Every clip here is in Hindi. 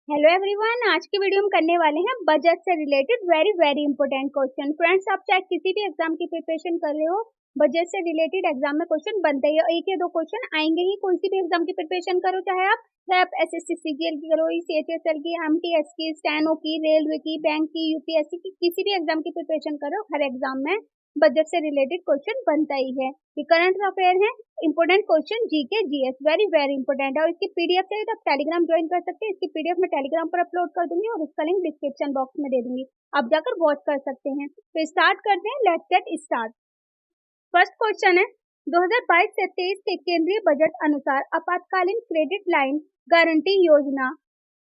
हेलो एवरीवन, आज की वीडियो में करने वाले हैं बजट से related very important question. Friends, आप चाहे किसी भी एग्जाम की प्रिपरेशन कर रहे हो, बजट से रिलेटेड एग्जाम में क्वेश्चन बनते ही, एक या दो क्वेश्चन आएंगे ही। कोई सी भी एग्जाम की प्रिपरेशन करो, चाहे आप एसएससी सीजीएल की करो, सीएचएसएल की, एमटीएस की, स्टेनो की, रेलवे की, बैंक की, यूपीएससी की, किसी भी एग्जाम की प्रिपरेशन करो, हर एग्जाम में बजट से रिलेटेड क्वेश्चन बनता ही है। ये करंट अफेयर है, important question, GK GS, very important है। और इसकी पीडीएफ चाहिए तो आप टेलीग्राम ज्वाइन कर सकते हैं। इसकी पीडीएफ मैं टेलीग्राम पर अपलोड कर दूंगी और उसका लिंक डिस्क्रिप्शन बॉक्स में दे दूंगी, आप जाकर वॉच कर सकते हैं। तो स्टार्ट करते हैं, let's get start. First question है, 2022 से 23 के केंद्रीय बजट अनुसार आपातकालीन क्रेडिट लाइन गारंटी योजना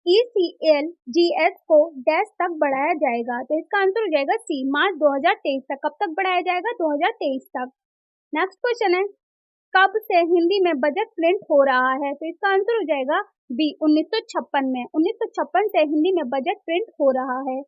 ECLGS को डैश तक बढ़ाया जाएगा। तो इसका आंसर हो जाएगा सी, मार्च 2023 तक। कब तक बढ़ाया जाएगा? 2023 तक। नेक्स्ट क्वेश्चन है, कब से हिंदी में बजट प्रिंट हो रहा है? तो इसका आंसर हो जाएगा बी, 1956 में। 1956 से हिंदी में बजट प्रिंट हो रहा है।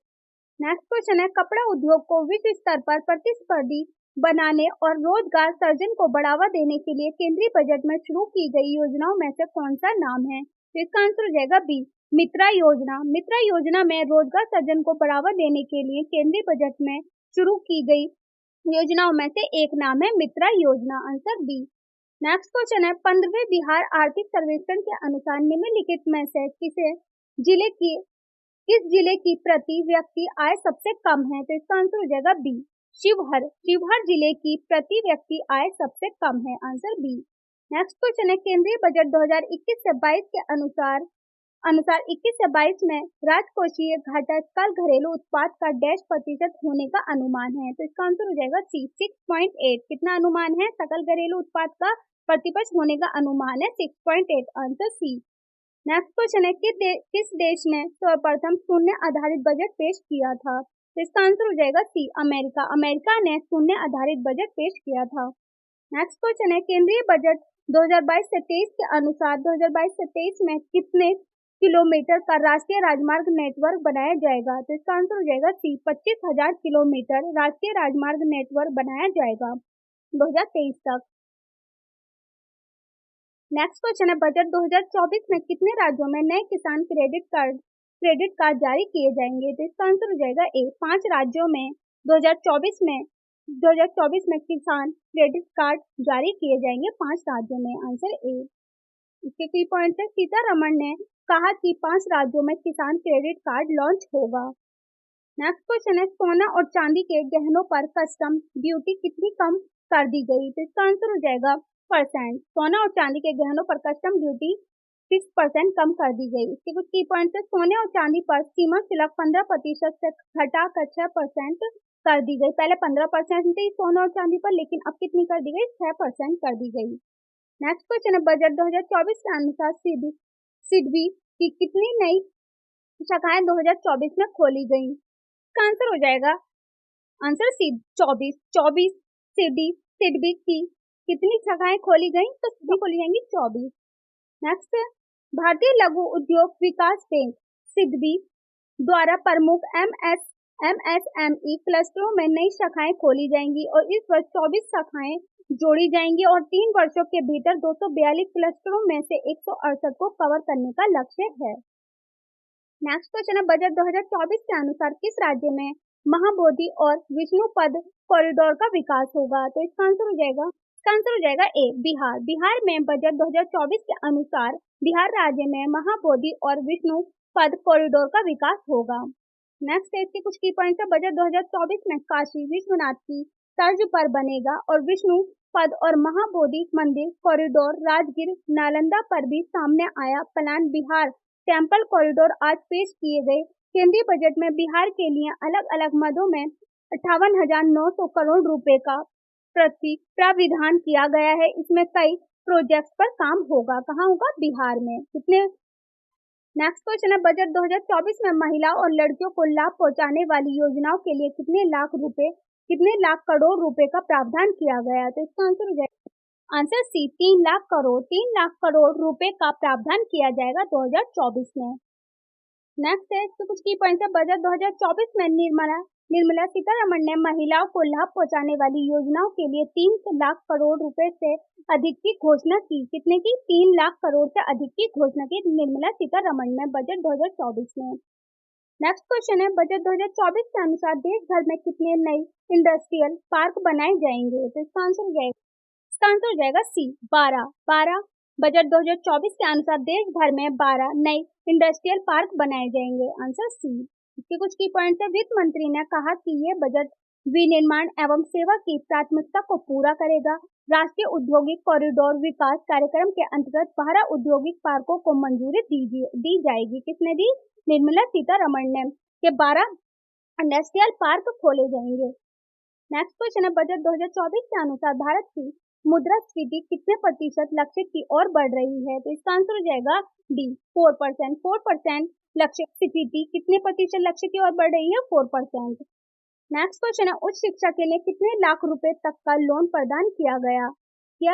नेक्स्ट क्वेश्चन है, कपड़ा उद्योग को विश्व स्तर पर प्रतिस्पर्धी बनाने और रोजगार सृजन को बढ़ावा देने के लिए केंद्रीय बजट में शुरू की गई योजनाओं में से कौन सा नाम है? तो इसका आंसर हो जाएगा बी, मित्रा योजना। मित्रा योजना में रोजगार सृजन को बढ़ावा देने के लिए केंद्रीय बजट में शुरू की गई योजनाओं में से एक नाम है मित्रा योजना, आंसर बी। नेक्स्ट क्वेश्चन है, 15वें बिहार आर्थिक सर्वेक्षण के अनुसार निम्नलिखित में से किस जिले की प्रति व्यक्ति आय सबसे कम है? तो इसका आंसर हो जाएगा बी, शिवहर। शिवहर जिले की प्रति व्यक्ति आय सबसे कम है, आंसर बी। नेक्स्ट क्वेश्चन है, केंद्रीय बजट 2021 से 22 के अनुसार 21 से 22 में राजकोषीय घाटा सकल घरेलू उत्पाद का डैश प्रतिशत होने का अनुमान है? तो इसका आंसर हो जाएगा सी, 6.8। कितना अनुमान है? सकल घरेलू उत्पाद का प्रतिशत होने का अनुमान है 6.8, आंसर सी। नेक्स्ट क्वेश्चन है, किस देश ने सर्वप्रथम शून्य आधारित बजट पेश किया था? तो इसका आंसर हो जाएगा सी, अमेरिका। अमेरिका ने शून्य आधारित बजट पेश किया था। नेक्स्ट क्वेश्चन है, केंद्रीय बजट 2022 से 23 के अनुसार 2022 से 23 में कितने किलोमीटर का राष्ट्रीय राजमार्ग नेटवर्क बनाया जाएगा? तो इसका आंसर हो जाएगा सी, 25,000 किलोमीटर राष्ट्रीय राजमार्ग नेटवर्क बनाया जाएगा 2023 तक। नेक्स्ट क्वेश्चन है, बजट 2024 में कितने राज्यों में नए किसान क्रेडिट कार्ड जारी किए जाएंगे? तो इसका आंसर हो जाएगा ए, 5 राज्यों में 2024 में किसान क्रेडिट कार्ड जारी किए जाएंगे 5 राज्यों में, आंसर ए। इसके की पॉइंट है, सीतारमण ने कहा कि 5 राज्यों में किसान क्रेडिट कार्ड लॉन्च होगा। नेक्स्ट क्वेश्चन है, सोना और चांदी के गहनों पर कस्टम ड्यूटी कितनी कम कर दी गई? तो इसका आंसर हो जाएगा %। सोना और चांदी के गहनों पर कस्टम ड्यूटी 6% कम कर दी गई। इसके कुछ की पॉइंट है, सोने और चांदी पर सीमा शुल्क 15% से घटाकर 6% कर दी गई। पहले 15% थी सोना और चांदी पर, लेकिन अब कितनी कर दी गई? 6% कर दी गई। नेक्स्ट क्वेश्चन है, बजट 2024 के अनुसार सिडबी की कितनी नई शाखाएं 2024 में खोली गई? इसका आंसर हो जाएगा आंसर सी, 24 सिडबी की कितनी शाखाएं खोली गई? तो सिडबी खोली जाएंगी 24। नेक्स्ट, भारतीय लघु उद्योग विकास बैंक सिडबी द्वारा प्रमुख MSME क्लस्टरों में नई शाखाएं खोली जाएंगी और इस वर्ष 24 शाखाएं जोड़ी जाएंगी और 3 वर्षों के भीतर 242 क्लस्टरों में से 168 को कवर करने का लक्ष्य है। नेक्स्ट क्वेश्चन है, बजट 2024 के अनुसार किस राज्य में महाबोधि और विष्णुपद कॉरिडोर का विकास होगा? तो इसका आंसर हो जाएगा ए, बिहार। बिहार में बजट 2024 के अनुसार बिहार राज्य में महाबोधि और विष्णुपद कॉरिडोर का विकास होगा। नेक्स्ट है, इसके कुछ की पॉइंट्स है, बजट 2024 में काशी विश्वनाथ की तर्ज पर बनेगा और विष्णु पद और महाबोधि मंदिर कॉरिडोर राजगीर नालंदा पर भी सामने आया प्लान। बिहार टेम्पल कॉरिडोर आज पेश किए गए केंद्रीय बजट में बिहार के लिए अलग अलग मदों में 58,900 करोड़ रुपए का प्राविधान किया गया है। इसमें कई प्रोजेक्ट पर काम होगा। कहाँ होगा? बिहार में। कितने? नेक्स्ट क्वेश्चन है, बजट 2024 में महिला और लड़कियों को लाभ पहुंचाने वाली योजनाओं के लिए कितने लाख करोड़ रुपए का प्रावधान किया गया? तो इसका आंसर हो जाएगा आंसर सी, 3 लाख करोड़ रुपए का प्रावधान किया जाएगा 2024 में। नेक्स्ट है, तो कुछ की पॉइंट है, बजट 2024 में निर्मला सीतारमण ने महिलाओं को लाभ पहुंचाने वाली योजनाओं के लिए 3 लाख करोड़ रुपए से अधिक की घोषणा की। कितने की? 3 लाख करोड़ से अधिक की घोषणा की निर्मला सीतारमण ने बजट 2024 में। नेक्स्ट क्वेश्चन है, बजट 2024 के अनुसार देश भर में कितने नए इंडस्ट्रियल पार्क बनाए जाएंगे? तो इसका आंसर हो जाएगा सी, 12। बजट 2024 के अनुसार देश भर में 12 नए इंडस्ट्रियल पार्क बनाए जाएंगे। Answer C. इसके कुछ की पॉइंट्स है। वित्त मंत्री ने कहा कि ये बजट विनिर्माण एवं सेवा की प्राथमिकता को पूरा करेगा। राष्ट्रीय औद्योगिक कॉरिडोर विकास कार्यक्रम के अंतर्गत 12 औद्योगिक पार्कों को मंजूरी दी जाएगी। किसने दी? निर्मला सीतारमण ने, के 12 इंडस्ट्रियल पार्क खोले जाएंगे। नेक्स्ट क्वेश्चन है, बजट 2024 के अनुसार भारत की मुद्रास्फीति कितने प्रतिशत लक्ष्य की ओर बढ़ रही है? तो इसका आंसर हो जाएगा डी, 4%। 4% लक्ष्य कितने प्रतिशत लक्ष्य की ओर बढ़ रही है? 4%। नेक्स्ट क्वेश्चन है, उच्च शिक्षा के लिए कितने लाख रुपए तक का लोन प्रदान किया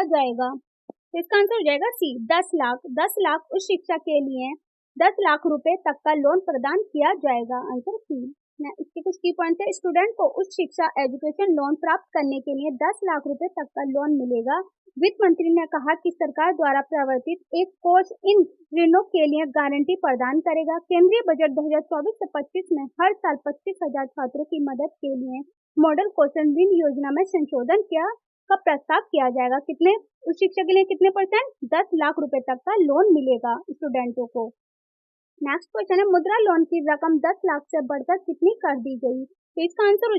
जाएगा? तो इसका आंसर हो जाएगा सी, 10 लाख। 10 लाख उच्च शिक्षा के लिए 10 लाख रुपए तक का लोन प्रदान किया जाएगा। Answer C. इसके कुछ की पॉइंट है। स्टूडेंट को उच्च शिक्षा एजुकेशन लोन प्राप्त करने के लिए 10 लाख रुपए तक का लोन मिलेगा। वित्त मंत्री ने कहा कि सरकार द्वारा प्रवर्तित एक कोष इन ऋणों के लिए गारंटी प्रदान करेगा। केंद्रीय बजट 2024 से 25 में हर साल 25,000 छात्रों की मदद के लिए मॉडल क्वेश्चन ऋण योजना में संशोधन का प्रस्ताव किया जाएगा। कितने उच्च शिक्षा के लिए कितने %? 10 लाख रुपए तक का लोन मिलेगा स्टूडेंटों को। नेक्स्ट क्वेश्चन है, मुद्रा लोन की रकम 10 लाख से बढ़कर कितनी कर दी गई? तो इसका आंसर हो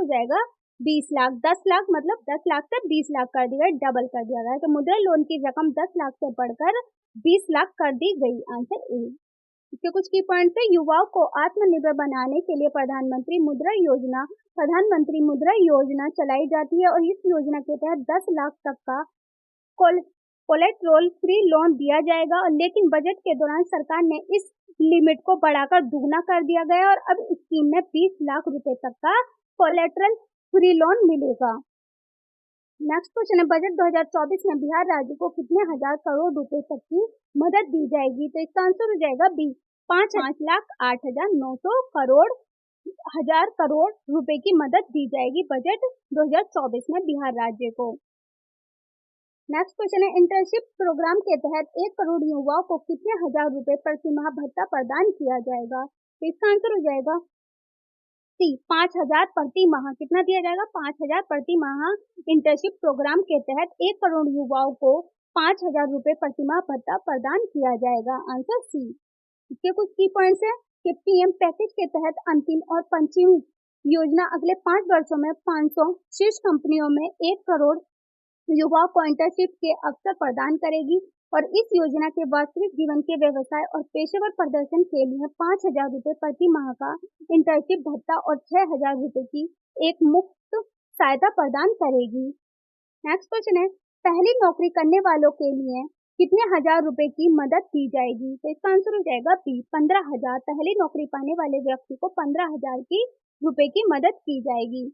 जाएगा 20 लाख। 10 लाख मतलब 10 लाख से 20 लाख कर दिया गया, डबल कर दिया गया। तो मुद्रा लोन की रकम 10 लाख से बढ़कर 20 लाख कर दी गई। Answer A. इसके कुछ की पॉइंट्स है। युवाओं को आत्मनिर्भर बनाने के लिए प्रधानमंत्री मुद्रा योजना चलाई जाती है और इस योजना के तहत 10 लाख तक का कोलेटरल फ्री लोन दिया जाएगा। लेकिन बजट के दौरान सरकार ने इस लिमिट को बढ़ाकर दुगना कर दिया गया और अब स्कीम में 20 लाख रुपए तक का कोलेटरल फ्री लोन मिलेगा। नेक्स्ट क्वेश्चन है, बजट 2024 में बिहार राज्य को कितने हजार करोड़ रुपए तक की मदद दी जाएगी? तो इसका आंसर हो जाएगा बी, 5,08,900 करोड़ रुपए की मदद दी जाएगी बजट 2024 में बिहार राज्य को। नेक्स्ट क्वेश्चन है, इंटर्नशिप प्रोग्राम के तहत 1 करोड़ युवाओं को कितने हजार रुपए प्रति माह भत्ता प्रदान किया जाएगा? तो इसका आंसर हो जाएगा सी, 5,000 प्रति माह। कितना दिया जाएगा? 5,000 प्रति माह। इंटर्नशिप प्रोग्राम के तहत 1 करोड़ युवाओं को 5,000 रुपए प्रति माह भत्ता प्रदान किया जाएगा। Answer C. इसके कुछ की पॉइंट्स है कि पीएम पैकेज के तहत अंतिम और पंचम योजना अगले 5 वर्षों में 500 शीर्ष कंपनियों में 1 करोड़ युवाओं को इंटर्नशिप के अवसर प्रदान करेगी और इस योजना के वास्तविक जीवन के व्यवसाय और पेशेवर प्रदर्शन के लिए 5,000 रुपए प्रति माह का इंटर्नशिप भत्ता और 6,000 रुपए की एक मुफ्त सहायता प्रदान करेगी। नेक्स्ट क्वेश्चन है, पहली नौकरी करने वालों के लिए कितने हजार रुपए की मदद दी जाएगी? तो इसका आंसर हो जाएगा बी, 15,000। पहली नौकरी पाने वाले व्यक्ति को 15,000 रुपए की मदद की जाएगी।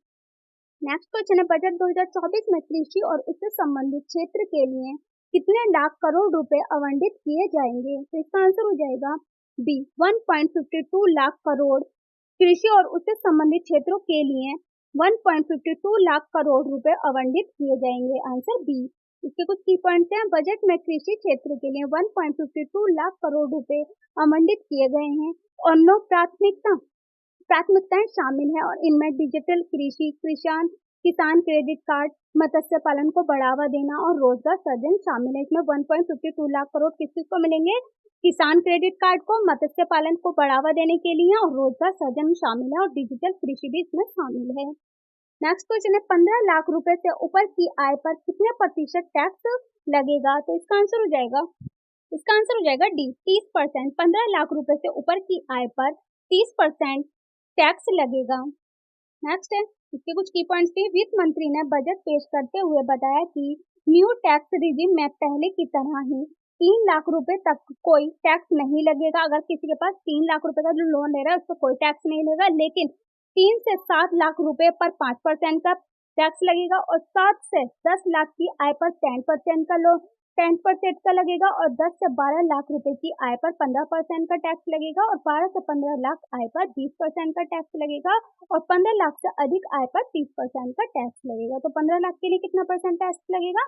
नेक्स्ट क्वेश्चन है, बजट 2024 में कृषि और उससे संबंधित क्षेत्र के लिए कितने लाख करोड़ रुपए आवंटित किए जाएंगे? तो इसका आंसर हो जाएगा बी, 1.52 लाख करोड़। कृषि और उससे संबंधित क्षेत्रों के लिए 1.52 लाख करोड़ रुपए आवंटित किए जाएंगे। Answer B. इसके कुछ की पॉइंट्स हैं। बजट में कृषि क्षेत्र के लिए 1.52 लाख करोड़ रुपए आवंटित किए गए हैं और 9 प्राथमिकताएं शामिल हैं और इनमें डिजिटल कृषि, किसान क्रेडिट कार्ड, मत्स्य पालन को बढ़ावा देना और रोजगार सृजन शामिल है। इसमें 1.52 लाख करोड़ किस किस को मिलेंगे? किसान क्रेडिट कार्ड को, मत्स्य पालन को बढ़ावा देने के लिए और रोजगार सृजन शामिल है और डिजिटल कृषि भी इसमें शामिल है। नेक्स्ट क्वेश्चन है, 15 लाख रुपए से ऊपर की आय पर कितने प्रतिशत टैक्स लगेगा? तो इसका आंसर हो जाएगा डी, 30%। 15 लाख रुपए से ऊपर की आय पर 30% टैक्स लगेगा। नेक्स्ट है, इसके कुछ की पॉइंट्स थे। वित्त मंत्री ने बजट पेश करते हुए बताया कि न्यू टैक्स रिजीम में पहले की तरह ही 3 लाख रुपए तक कोई टैक्स नहीं लगेगा। अगर किसी के पास 3 लाख रुपए का जो लोन ले रहा है उसको कोई टैक्स नहीं लगेगा, लेकिन 3 से 7 लाख रुपए पर 5% का टैक्स लगेगा और 7 से 10 लाख की आय पर 10% का 10% का लगेगा और 10 से 12 लाख रुपए की आय पर 15% का टैक्स लगेगा और 12 से 15 लाख आय पर 20% का टैक्स लगेगा और 15 लाख से अधिक आय पर 30% का टैक्स लगेगा। तो 15 लाख के लिए कितना परसेंट टैक्स लगेगा?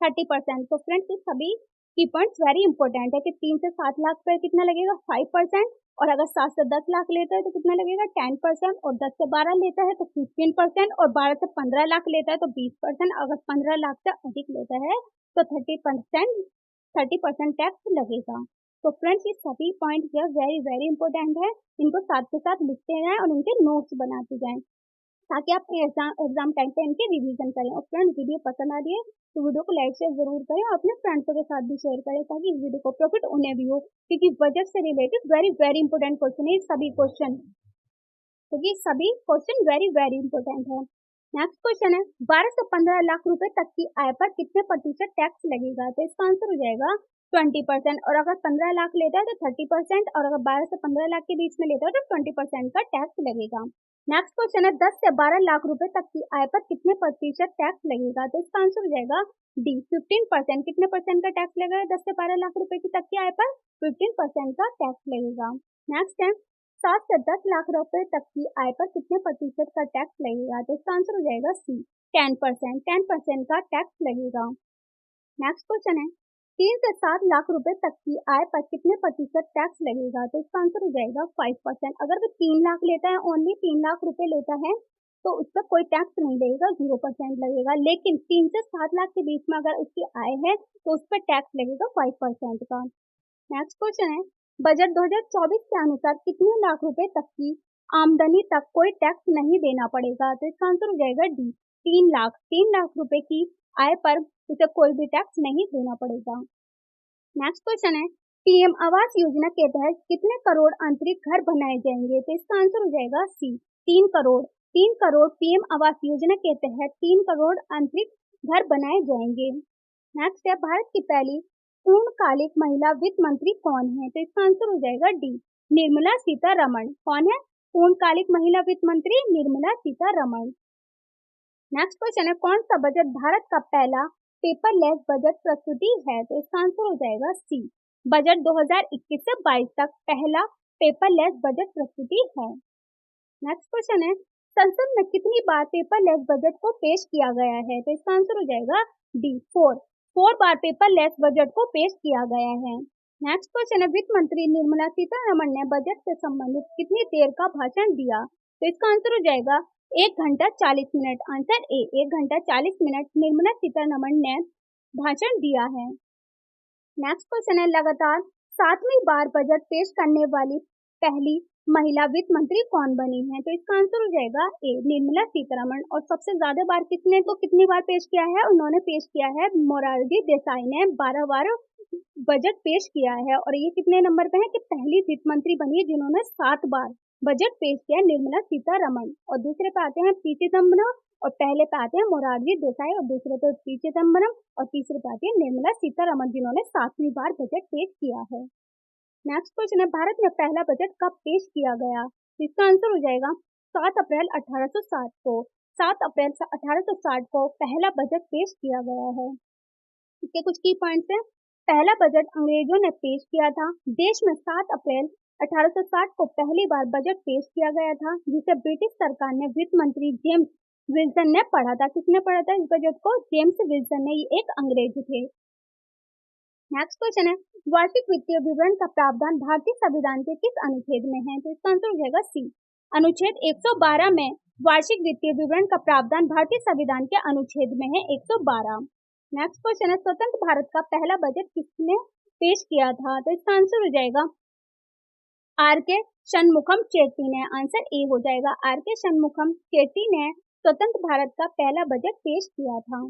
30%। तो फ्रेंड्स ये सभी की पॉइंट्स वेरी इंपॉर्टेंट है कि 3 से 7 लाख पर कितना लगेगा? 5%। और अगर 7 से 10 लाख लेता है तो कितना लगेगा? 10%। और 10 से 12 लेता है तो 15% और 12 से 15 लाख लेता है तो 20%। अगर 15 लाख से अधिक लेता है तो 30% टैक्स लगेगा। तो फ्रेंड्स ये सभी पॉइंट जो वेरी वेरी इंपॉर्टेंट है, इनको साथ के साथ लिखते जाएं और इनके नोट्स बनाते जाएं ताकि आप एग्जाम टाइम पे इनके रिवीजन करें। और फ्रेंड्स वीडियो पसंद आ रही है तो वीडियो को लाइक शेयर जरूर करें और अपने फ्रेंड्सों के साथ भी शेयर करें ताकि इस वीडियो को प्रॉफिट उन्हें भी हो, क्योंकि बजट से related very very important question है सभी क्वेश्चन, क्योंकि सभी क्वेश्चन वेरी वेरी इंपॉर्टेंट है। नेक्स्ट क्वेश्चन है 12 से 15 लाख रुपए तक की आय पर कितने प्रतिशत टैक्स लगेगा? तो इसका आंसर हो जाएगा 20%। और अगर 15 लाख लेता है तो 30% और अगर 12 से 15 लाख के बीच में लेता है तो 20% का टैक्स लगेगा। नेक्स्ट क्वेश्चन है 10 से 12 लाख रुपए तक की आय पर कितने प्रतिशत टैक्स लगेगा? तो इसका आंसर हो जाएगा डी 15%। कितने परसेंट का टैक्स लगेगा 10 से 12 लाख रुपए की तक की आय पर? 15% का टैक्स लगेगा। नेक्स्ट है 7 से 10 लाख रुपए तक की आय पर कितने प्रतिशत का टैक्स लगेगा? तो इसका आंसर हो जाएगा सी 10%। 10% का टैक्स लगेगा। नेक्स्ट क्वेश्चन है 3 से 7 लाख रुपए तक की आय पर कितने प्रतिशत टैक्स लगेगा? तो इसका आंसर हो जाएगा 5%। अगर वो 3 लाख लेता है, ओनली 3 लाख रुपए लेता है तो उस पर कोई टैक्स नहीं लगेगा, 0% लगेगा। लेकिन 3 से 7 लाख के बीच में अगर उसकी आय है तो उस पर टैक्स लगेगा 5% का। नेक्स्ट क्वेश्चन है बजट 2024 के अनुसार कितने लाख रुपए तक की आमदनी तक कोई टैक्स नहीं देना पड़ेगा? तो इसका आंसर हो जाएगा डी 3 लाख। 3 लाख रुपए की आय पर उसे कोई भी टैक्स नहीं देना पड़ेगा। नेक्स्ट क्वेश्चन है पीएम आवास योजना के तहत कितने करोड़ आंतरिक घर बनाए जाएंगे? तो इसका आंसर हो जाएगा सी 3 करोड़। 3 करोड़ पीएम आवास योजना के तहत 3 करोड़ आंतरिक घर बनाए जाएंगे। नेक्स्ट है भारत की पहली पूर्णकालिक महिला वित्त मंत्री कौन है? तो इसका आंसर हो जाएगा डी निर्मला सीतारमण। कौन है पूर्णकालिक महिला वित्त मंत्री? निर्मला सीतारमण। नेक्स्ट क्वेश्चन है कौन सा बजट भारत का पहला पेपरलेस बजट प्रस्तुति है? तो इसका आंसर हो जाएगा सी बजट 2021 से 22 तक पहला पेपरलेस बजट प्रस्तुति है। नेक्स्ट क्वेश्चन है संसद में कितनी बार पेपरलेस बजट को पेश किया गया है? तो इसका आंसर हो जाएगा डी 4 बार पेपरलेस बजट को पेश किया गया है। नेक्स्ट क्वेश्चन है वित्त मंत्री निर्मला सीतारमण ने बजट से संबंधित कितनी देर का भाषण दिया? तो इसका आंसर हो जाएगा 1 घंटा 40 मिनट। आंसर ए 1 घंटा 40 मिनट निर्मला सीतारमण ने भाषण दिया है। नेक्स्ट क्वेश्चन है लगातार 7वीं बार बजट पेश करने वाली पहली महिला वित्त मंत्री कौन बनी है? तो इसका आंसर हो जाएगा ए निर्मला सीतारमण। और सबसे ज्यादा बार कितनी बार पेश किया है? उन्होंने पेश किया है मोरारजी देसाई ने 12 बार बजट पेश किया है। और ये कितने नंबर पे है कि पहली वित्त मंत्री बनी है जिन्होंने 7 बार बजट पेश किया, निर्मला सीतारमण। और दूसरे पे आते हैं पी चिदम्बरम और पहले पे आते हैं मोरारजी देसाई और दूसरे पे पी चिदम्बरम और तीसरे पे आती है निर्मला सीतारमण जिन्होंने 7वीं बार बजट पेश किया है। नेक्स्ट क्वेश्चन है भारत में पहला बजट कब पेश किया गया? इसका आंसर हो जाएगा 7 अप्रैल 1860 को। 7 अप्रैल 1860 को पहला बजट पेश किया गया है। इसके कुछ की पॉइंट्स हैं। पहला बजट अंग्रेजों ने पेश किया था। देश में 7 अप्रैल 1860 को पहली बार बजट पेश किया गया था जिसे ब्रिटिश सरकार ने वित्त मंत्री जेम्स विल्सन ने पढ़ा था। किसने पढ़ा था इस बजट को? जेम्स विल्सन ने। ये एक अंग्रेज थे। नेक्स्ट क्वेश्चन है वार्षिक वित्तीय विवरण का प्रावधान भारतीय संविधान के किस अनुच्छेद में है? तो इसका आंसर हो जाएगा सी अनुच्छेद 112 में वार्षिक वित्तीय विवरण का प्रावधान भारतीय संविधान के अनुच्छेद में है 112। नेक्स्ट क्वेश्चन है स्वतंत्र भारत का पहला बजट किसने पेश किया था? तो इसका आंसर हो जाएगा आर के शनमुखम चेट्टी ने। आंसर ए हो जाएगा आर के शनमुखम चेट्टी ने स्वतंत्र भारत का पहला बजट पेश किया था।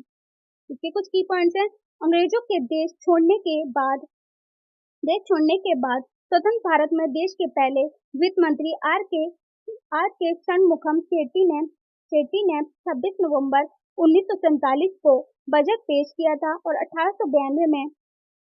इसके कुछ की पॉइंट्स हैं। अंग्रेजों के देश छोड़ने के बाद स्वतंत्र भारत में देश के पहले वित्त मंत्री आर के शनमुखम चेट्टी ने 26 नवंबर 1947 को बजट पेश किया था और 1892 में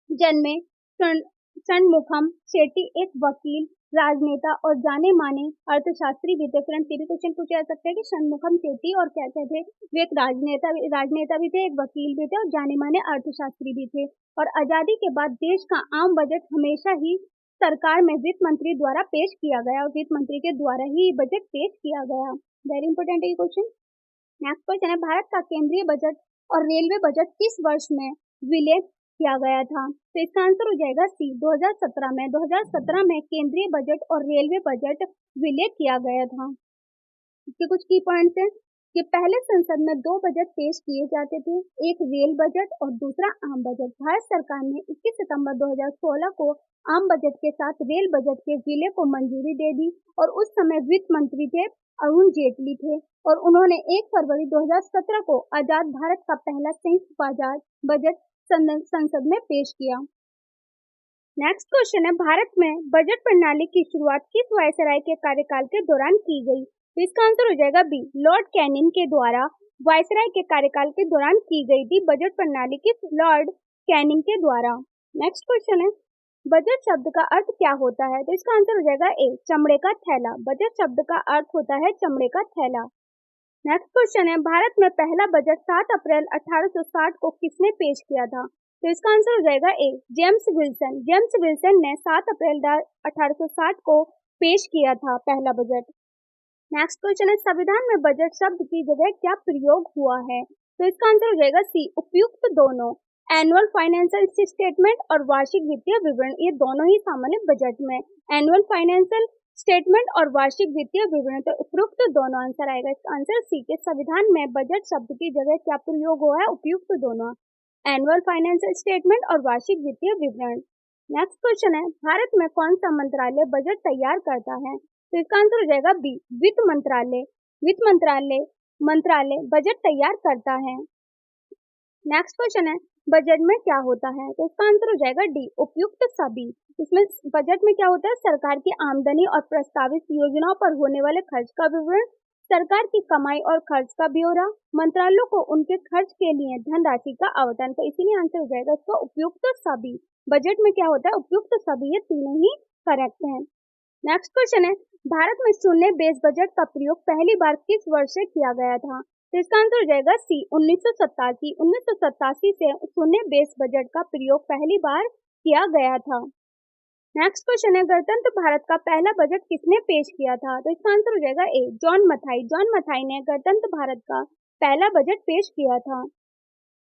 जन्मे शनमुखम चेट्टी एक वकील राजनेता और जाने माने अर्थशास्त्री भी थे। फ्रेंड्स, ये भी क्वेश्चन पूछा जा सकता है कि षणमुखम सेठी और क्या क्या थे। वे एक राजनेता भी थे, एक वकील भी थे और जाने माने अर्थशास्त्री भी थे। और आजादी के बाद देश का आम बजट हमेशा ही सरकार में वित्त मंत्री द्वारा पेश किया गया और वित्त मंत्री के द्वारा ही बजट पेश किया गया। वेरी इंपॉर्टेंट है ये क्वेश्चन। नेक्स्ट क्वेश्चन है, भारत का केंद्रीय बजट और रेलवे बजट किस वर्ष में विलय किया गया था? तो इसका आंसर हो जाएगा सी, 2017 में। 2017 में केंद्रीय बजट और रेलवे बजट विलय किया गया था। इसके कुछ की पॉइंट्स हैं कि पहले संसद में 2 बजट पेश किए जाते थे, एक रेल बजट और दूसरा आम बजट। भारत सरकार ने 21 सितंबर 2016 को आम बजट के साथ रेल बजट के विलय को मंजूरी दे दी और उस समय वित्त मंत्री थे अरुण जेटली थे और उन्होंने 1 फरवरी 2017 को आजाद भारत का पहला संयुक्त बजट संसद में पेश किया। नेक्स्ट क्वेश्चन है, भारत में बजट प्रणाली की शुरुआत किस वायसराय के कार्यकाल के दौरान की गई? तो इसका आंसर हो जाएगा बी, लॉर्ड कैनिंग के द्वारा वायसराय के कार्यकाल के दौरान की गई थी बजट प्रणाली की लॉर्ड कैनिंग के द्वारा। नेक्स्ट क्वेश्चन है, बजट शब्द का अर्थ क्या होता है? तो इसका आंसर हो जाएगा ए, चमड़े का थैला। बजट शब्द का अर्थ होता है चमड़े का थैला। नेक्स्ट क्वेश्चन है, भारत में पहला बजट 7 अप्रैल 1860 को किसने पेश किया था? तो इसका आंसर हो जाएगा ए, जेम्स विल्सन। जेम्स विल्सन ने 7 अप्रैल 1860 को पेश किया था पहला बजट। नेक्स्ट क्वेश्चन है, संविधान में बजट शब्द की जगह क्या प्रयोग हुआ है? तो इसका आंसर हो जाएगा सी, उपयुक्त दोनों। एनुअल फाइनेंशियल स्टेटमेंट और वार्षिक वित्तीय विवरण, ये दोनों ही शामिल है बजट में। एनुअल फाइनेंशियल स्टेटमेंट और वार्षिक वित्तीय विवरण, तो उपयुक्त दोनों आंसर आएगा। इसका आंसर सी के संविधान में बजट शब्द की जगह क्या प्रयोग हुआ है? उपयुक्त दोनों, एनुअल फाइनेंशियल स्टेटमेंट और वार्षिक वित्तीय विवरण। नेक्स्ट क्वेश्चन है, भारत में कौन सा मंत्रालय बजट तैयार करता है? तो इसका आंसर हो जाएगा बी, वित्त मंत्रालय। वित्त मंत्रालय बजट तैयार करता है। नेक्स्ट क्वेश्चन है, बजट में क्या होता है? तो इसका आंसर हो जाएगा डी, उपयुक्त सभी। इसमें बजट में क्या होता है? सरकार की आमदनी और प्रस्तावित योजनाओं पर होने वाले खर्च का विवरण, सरकार की कमाई और खर्च का ब्यौरा, मंत्रालयों को उनके खर्च के लिए धनराशि का आवंटन। तो इसीलिए आंसर हो जाएगा इसका उपयुक्त सभी। बजट में क्या होता है? उपयुक्त सभी। ये तीनों ही करेक्ट हैं। नेक्स्ट क्वेश्चन है, भारत में शून्य बेस बजट का प्रयोग पहली बार किस वर्ष से किया गया था? तो इसका आंसर हो जाएगा सी, 1987। 1987 से शून्य बेस बजट का प्रयोग पहली बार किया गया था। नेक्स्ट क्वेश्चन है, गणतंत्र भारत का पहला बजट किसने पेश किया था? तो इसका आंसर हो जाएगा ए, जॉन मथाई। जॉन मथाई ने गणतंत्र भारत का पहला बजट पेश किया था।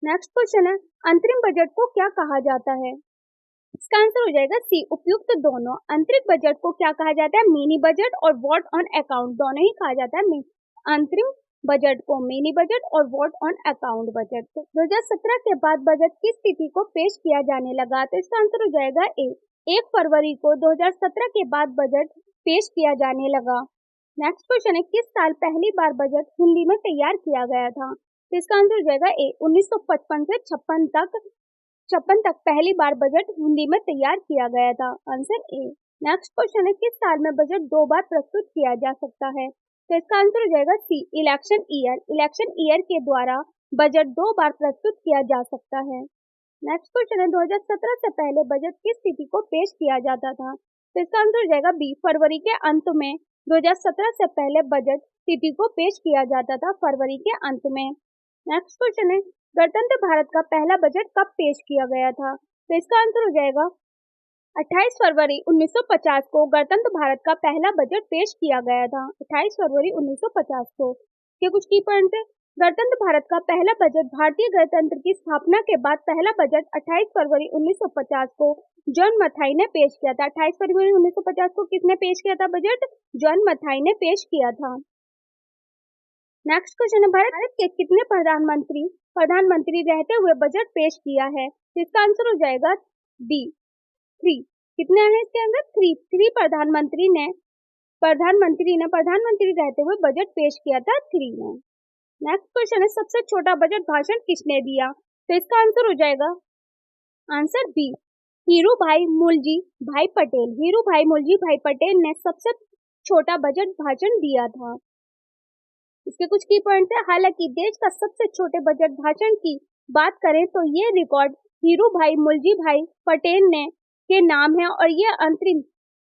नेक्स्ट क्वेश्चन है, अंतरिम बजट को क्या कहा जाता है? इसका आंसर हो जाएगा सी, उपयुक्त दोनों। अंतरिम बजट को क्या कहा जाता है? मिनी बजट और वोट ऑन अकाउंट, दोनों ही कहा जाता है। अंतरिम बजट को मिनी बजट और वोट ऑन अकाउंट बजट। तो 2017 के बाद बजट किस तिथि को पेश किया जाने लगा? तो इसका आंसर हो जाएगा ए, 1 फरवरी को 2017 के बाद बजट पेश किया जाने लगा। नेक्स्ट क्वेश्चन है, किस साल पहली बार बजट हिंदी में तैयार किया गया था? तो इसका आंसर हो जाएगा ए, 1955 से 56 तक पहली बार बजट हिंदी में तैयार किया गया था। Answer A. नेक्स्ट क्वेश्चन है, किस साल में बजट 2 बार प्रस्तुत किया जा सकता है? तो इसका आंसर हो जाएगा सी, इलेक्शन ईयर। इलेक्शन ईयर के द्वारा बजट 2 बार प्रस्तुत किया जा सकता है। नेक्स्ट क्वेश्चन है, 2017 से पहले बजट किस तिथि को पेश किया जाता था? तो इसका आंसर हो जाएगा बी, फरवरी के अंत में। 2017 से पहले बजट तिथि को पेश किया जाता था फरवरी के अंत में। नेक्स्ट क्वेश्चन है, गणतंत्र भारत का पहला बजट कब पेश किया गया था? तो इसका आंसर हो जाएगा 28 फरवरी 1950 को गणतंत्र भारत का पहला बजट पेश किया गया था। 28 फरवरी 1950 को। ये कुछ की पॉइंट है। गणतंत्र भारत का पहला बजट भारतीय गणतंत्र की स्थापना के बाद पहला बजट 28 फरवरी 1950 को जॉन मथाई ने पेश किया था। 28 फरवरी 1950 को किसने पेश किया था बजट? जॉन मथाई ने पेश किया था। नेक्स्ट क्वेश्चन है, भारत के कितने प्रधानमंत्री रहते हुए बजट पेश किया है? तो इसका आंसर हो जाएगा बी, 3। कितने हैं इसके अंदर? 3 प्रधानमंत्री रहते हुए बजट पेश किया था, 3 ने। नेक्स्ट क्वेश्चन है, सबसे छोटा बजट भाषण किसने दिया? तो इसका आंसर हो जाएगा आंसर बी, हीरू भाई मुलजी भाई पटेल। हीरू भाई मुलजी भाई पटेल ने सबसे छोटा बजट भाषण दिया था। इसके कुछ की पॉइंट है। हालांकि देश का सबसे छोटे बजट भाषण की बात करें तो ये रिकॉर्ड हीरू भाई मुलजी भाई पटेल ने के नाम है और ये अंतरिम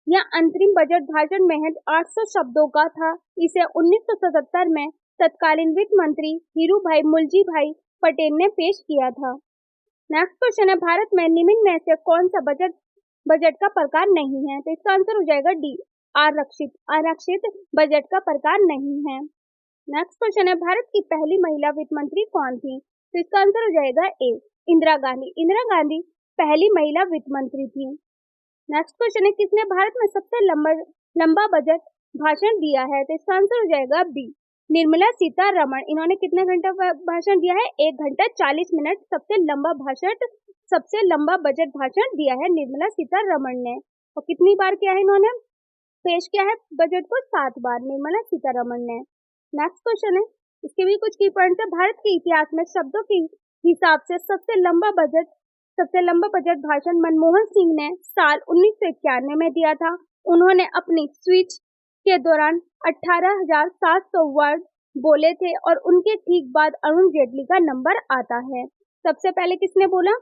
यह अंतरिम बजट भाषण महज 800 शब्दों का था। इसे 1977 में तत्कालीन वित्त मंत्री हीरूभाई मुलजी भाई पटेल ने पेश किया था। नेक्स्ट क्वेश्चन है, भारत में निम्न में से कौन सा बजट का प्रकार नहीं है? तो इसका आंसर हो जाएगा डी, आरक्षित। आरक्षित बजट का प्रकार नहीं है। नेक्स्ट क्वेश्चन है, भारत की पहली महिला वित्त मंत्री कौन थी? तो इसका आंसर हो जाएगा ए, इंदिरा गांधी। इंदिरा गांधी पहली महिला वित्त मंत्री थी। नेक्स्ट क्वेश्चन है, किसने भारत में सबसे लंबा बजट भाषण दिया है? तो इसका आंसर हो जाएगा बी, निर्मला सीतारमण। इन्होंने कितने घंटा भाषण दिया है? 1 घंटा 40 मिनट सबसे लंबा बजट भाषण दिया है निर्मला सीतारमण ने। और कितनी बार किया है इन्होंने पेश किया है बजट को? 7 बार निर्मला सीतारमण ने। नेक्स्ट क्वेश्चन है, इसके भी कुछ की पॉइंट है। भारत के इतिहास में शब्दों के हिसाब से सबसे लंबा बजट भाषण मनमोहन सिंह ने साल 1991 में दिया था। उन्होंने अपनी स्पीच के दौरान 18,700 वर्ड बोले थे और उनके ठीक बाद अरुण जेटली का नंबर आता है। सबसे पहले किसने बोला?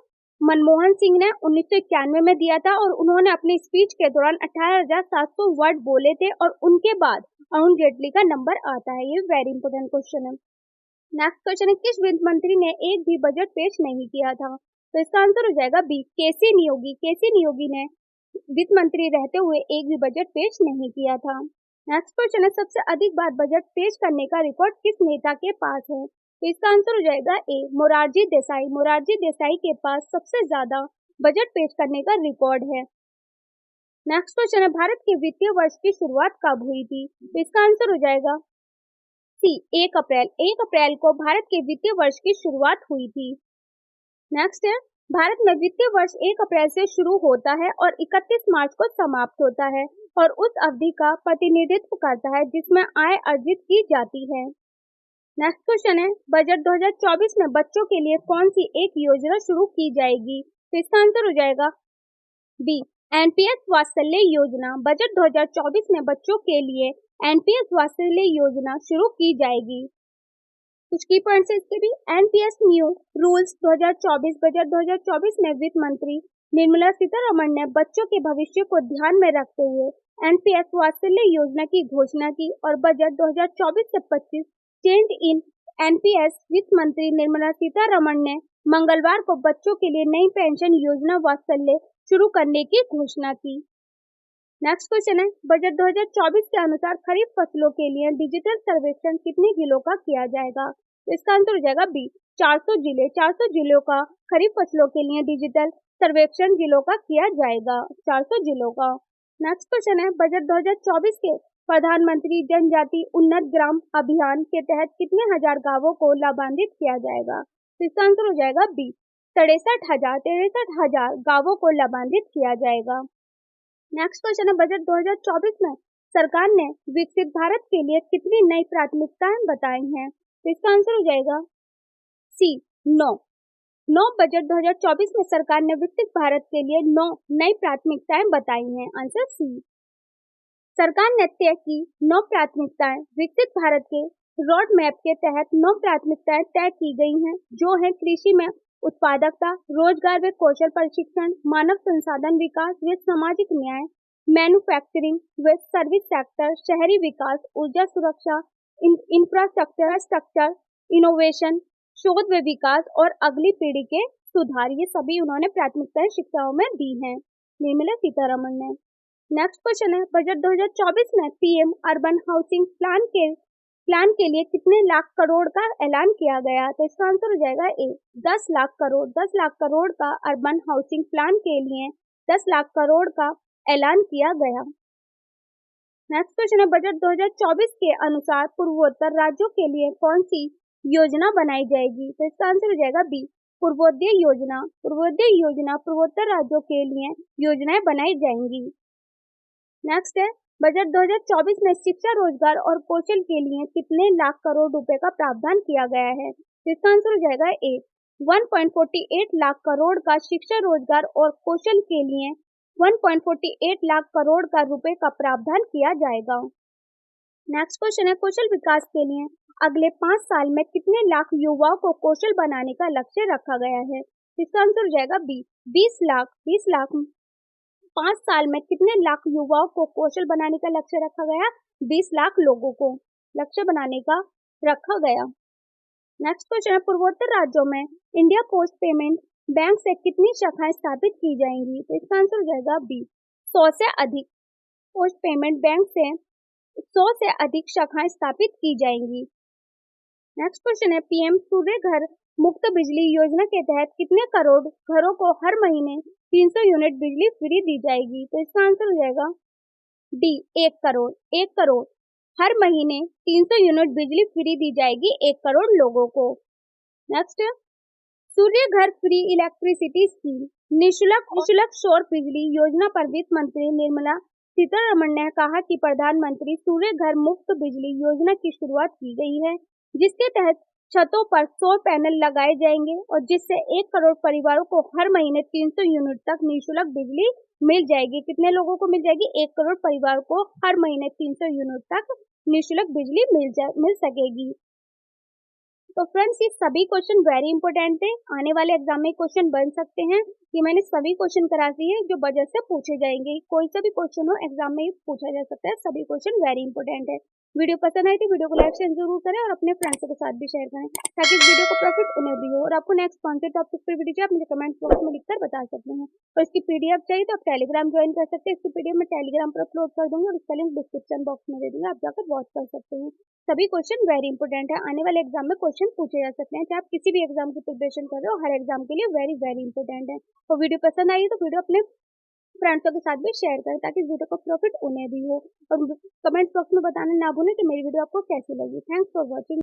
मनमोहन सिंह ने 1991 में दिया था और उन्होंने अपनी स्पीच के दौरान 18,700 वर्ड बोले थे और उनके बाद अरुण जेटली का नंबर आता है। ये वेरी इंपॉर्टेंट क्वेश्चन है। नेक्स्ट क्वेश्चन है, किस वित्त मंत्री ने एक भी बजट पेश नहीं किया था? तो इसका आंसर हो जाएगा बी, केसी नियोगी। केसी नियोगी ने वित्त मंत्री रहते हुए एक भी बजट पेश नहीं किया था। नेक्स्ट क्वेश्चन है, सबसे अधिक बार बजट पेश करने का रिकॉर्ड किस नेता के पास है? तो इसका आंसर हो जाएगा ए, मोरारजी देसाई। मोरारजी देसाई के पास सबसे ज्यादा बजट पेश करने का रिकॉर्ड है। नेक्स्ट क्वेश्चन है, भारत के वित्तीय वर्ष की शुरुआत कब हुई थी? तो इसका आंसर हो जाएगा सी, 1 अप्रैल। 1 अप्रैल को भारत के वित्तीय वर्ष की शुरुआत हुई थी। नेक्स्ट है, भारत में वित्तीय वर्ष 1 अप्रैल से शुरू होता है और 31 मार्च को समाप्त होता है और उस अवधि का प्रतिनिधित्व करता है जिसमें आय अर्जित की जाती है। नेक्स्ट क्वेश्चन है, बजट 2024 में बच्चों के लिए कौन सी एक योजना शुरू की जाएगी? तो इसका आंसर हो जाएगा बी, एनपीएस वात्सल्य योजना। बजट 2024 में बच्चों के लिए एनपीएस वात्सल्य योजना शुरू की जाएगी। कुछ की पॉइंट्स इसके भी। NPS new rules 2024। बजट 2024 में वित्त मंत्री निर्मला सीतारमण ने बच्चों के भविष्य को ध्यान में रखते हुए एनपीएस वात्सल्य योजना की घोषणा की और बजट 2024 से 25 चेंज इन एनपीएस वित्त मंत्री निर्मला सीतारमण ने मंगलवार को बच्चों के लिए नई पेंशन योजना वात्सल्य शुरू करने की घोषणा की। नेक्स्ट क्वेश्चन है, बजट 2024 के अनुसार खरीफ फसलों के लिए डिजिटल सर्वेक्षण कितने जिलों का किया जाएगा? तो इसका आंसर हो जाएगा बी, 400 जिले। 400 जिलों का खरीफ फसलों के लिए डिजिटल सर्वेक्षण जिलों का किया जाएगा, 400 जिलों का। नेक्स्ट क्वेश्चन है, बजट 2024 के प्रधानमंत्री जनजाति उन्नत ग्राम अभियान के तहत कितने हजार गांवों को लाभान्वित किया जाएगा? तो इसका आंसर हो जाएगा बी, 63,000 गांवों को लाभान्वित किया जाएगा। नेक्स्ट क्वेश्चन है, बजट 2024 में सरकार ने विकसित भारत के लिए कितनी नई प्राथमिकताएं बताई हैं? तो इसका आंसर हो जाएगा सी, 9। बजट 2024 में सरकार ने विकसित भारत के लिए 9 नई प्राथमिकताएं बताई हैं। Answer C. सरकार ने तय की 9 प्राथमिकताएं। विकसित भारत के रोड मैप के तहत 9 प्राथमिकताएं तय की गई हैं, जो है कृषि में उत्पादकता, रोजगार व कौशल प्रशिक्षण, मानव संसाधन विकास व सामाजिक न्याय, मैन्युफैक्चरिंग व सर्विस सेक्टर, शहरी विकास, ऊर्जा सुरक्षा, इंफ्रास्ट्रक्चर, इनोवेशन, शोध व विकास और अगली पीढ़ी के सुधार। ये सभी उन्होंने प्राथमिकताएं शिक्षाओं में दी हैं निर्मला सीतारमण ने। नेक्स्ट क्वेश्चन है, बजट 2024 में पीएम अर्बन हाउसिंग प्लान के लिए कितने लाख करोड़ का ऐलान किया गया? तो इसका आंसर हो जाएगा ए, 10 लाख करोड़। 10 लाख करोड़ का अर्बन हाउसिंग प्लान के लिए 10 लाख करोड़ का ऐलान किया गया। नेक्स्ट क्वेश्चन है, बजट 2024 के अनुसार पूर्वोत्तर राज्यों के लिए कौन सी योजना बनाई जाएगी? तो इसका आंसर हो जाएगा बी, पूर्वोदय योजना। पूर्वोदय योजना पूर्वोत्तर राज्यों के लिए योजनाएं बनाई जाएंगी। नेक्स्ट है, बजट 2024 में शिक्षा, रोजगार और कौशल के लिए कितने लाख करोड़ रुपए का प्रावधान किया गया है? तो इसका आंसर हो जाएगा ए, 1.48 लाख करोड़ का शिक्षा, रोजगार और कौशल के लिए 1.48 लाख करोड़ का रुपए का प्रावधान किया जाएगा। नेक्स्ट क्वेश्चन है, कौशल विकास के लिए अगले 5 साल में कितने लाख युवाओं को कौशल बनाने का लक्ष्य रखा गया है? इसका आंसर हो जाएगा बी, 20 लाख 5 साल में कितने लाख युवाओं को कौशल बनाने का लक्ष्य रखा गया? 20 लाख लोगों को लक्ष्य बनाने का रखा गया। नेक्स्ट क्वेश्चन है, पूर्वोत्तर राज्यों में इंडिया पोस्ट पेमेंट बैंक से कितनी शाखाएं स्थापित की जाएंगी? तो इसका आंसर हो जाएगा बी, 100 से अधिक। पोस्ट पेमेंट बैंक से 100 से अधिक शाखाएं स्थापित की जाएंगी। नेक्स्ट क्वेश्चन है, पीएम सूर्य घर मुफ्त बिजली योजना के तहत कितने करोड़ घरों को हर महीने 300 यूनिट बिजली फ्री दी जाएगी? तो इसका आंसर हो जाएगा डी, 1 करोड़। 1 करोड़ हर महीने 300 यूनिट बिजली फ्री दी जाएगी 1 करोड़ लोगों को। नेक्स्ट, सूर्य घर फ्री इलेक्ट्रिसिटी स्कीम निशुल्क सौर बिजली योजना पर वित्त मंत्री निर्मला सीतारमण ने कहा कि प्रधानमंत्री सूर्य घर मुफ्त बिजली योजना की शुरुआत की गई है, जिसके तहत छतों पर सौर पैनल लगाए जाएंगे और जिससे 1 करोड़ परिवारों को हर महीने 300 यूनिट तक निःशुल्क बिजली मिल जाएगी। कितने लोगों को मिल जाएगी? 1 करोड़ परिवार को हर महीने 300 यूनिट तक निःशुल्क बिजली मिल सकेगी। तो फ्रेंड्स, ये सभी क्वेश्चन वेरी इंपॉर्टेंट थे, आने वाले एग्जाम में क्वेश्चन बन सकते हैं। ये मैंने सभी क्वेश्चन करा दिए जो बजट से पूछे जाएंगे। कोई सा भी क्वेश्चन हो एग्जाम में पूछा जा सकता है, सभी क्वेश्चन वेरी इंपॉर्टेंट है। वीडियो पसंद आई तो वीडियो को लाइक शेयर जरूर करें और अपने फ्रेंड्स के साथ भी शेयर करें ताकि इस वीडियो को प्रॉफिट उन्हें भी हो। और आपको नेक्स्ट कौन से टॉपिक पर वीडियो चाहिए आप मुझे कमेंट बॉक्स में लिखकर बता सकते हैं। और इसकी पीडीएफ चाहिए तो आप टेलीग्राम ज्वाइन कर सकते हैं। इसकी पीडीएफ मैं टेलीग्राम पर अपलोड कर दूंगी और इसका लिंक डिस्क्रिप्शन बॉक्स में दे दूंगा, आप जाकर वॉच कर सकते हैं। सभी क्वेश्चन वेरी इंपॉर्टेंट है, आने वाले एग्जाम में क्वेश्चन पूछे जा सकते हैं। चाहे आप किसी भी एग्जाम की प्रिपरेशन कर रहे हो, हर एग्जाम के लिए वेरी वेरी इंपॉर्टेंट है। तो वीडियो पसंद आई तो वीडियो अपने फ्रेंड्सों के साथ भी शेयर करें ताकि इस वीडियो को प्रॉफिट उन्हें भी हो। और कमेंट बॉक्स में बताना ना भूलें कि मेरी वीडियो आपको कैसी लगी। Thanks for watching.